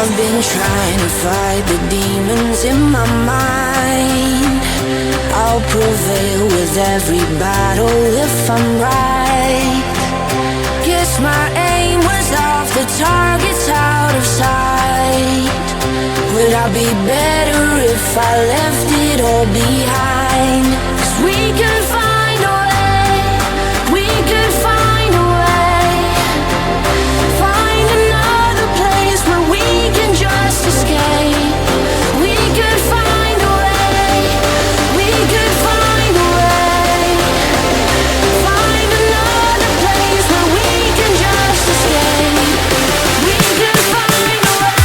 I've been trying to fight the demons in my mind. I'll prevail with every battle if I'm right. Guess my aim was off, the target's out of sight. Would I be better if I left it all behind? 'Cause we could find a way, we could find a way. Find another place where we can just escape. We could find a way, we could find a way. Find another place where we can just escape. We could find a way.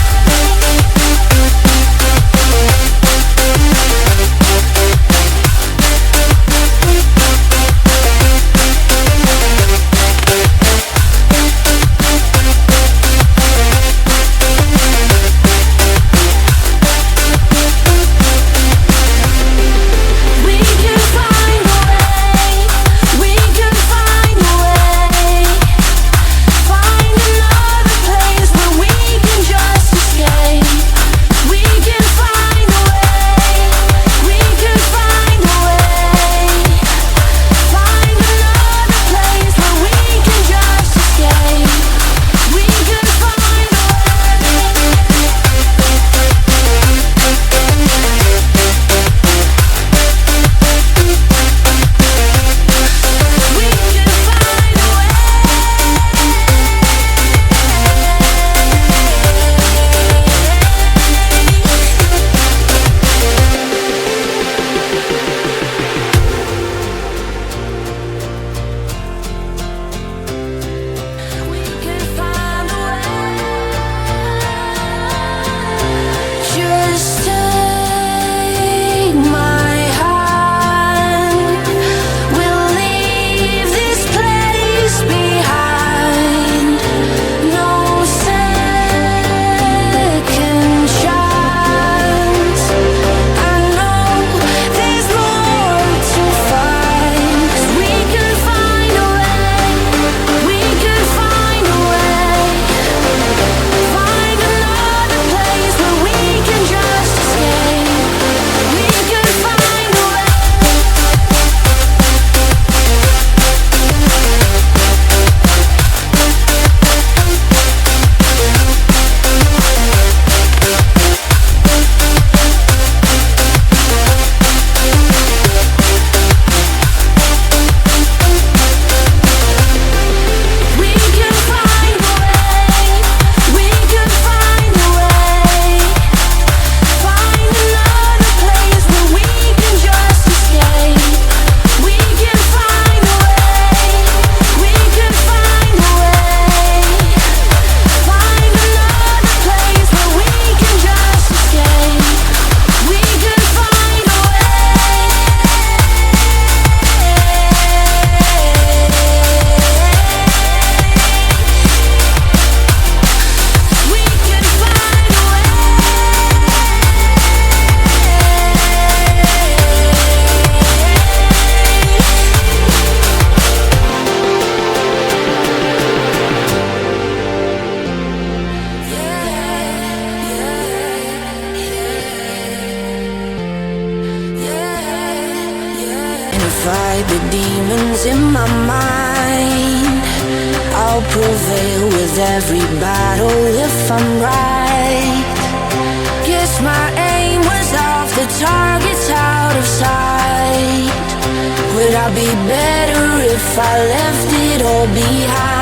Fight the demons in my mind. I'll prevail with every battle if I'm right. Guess my aim was off, the target's out of sight. Would I be better if I left it all behind?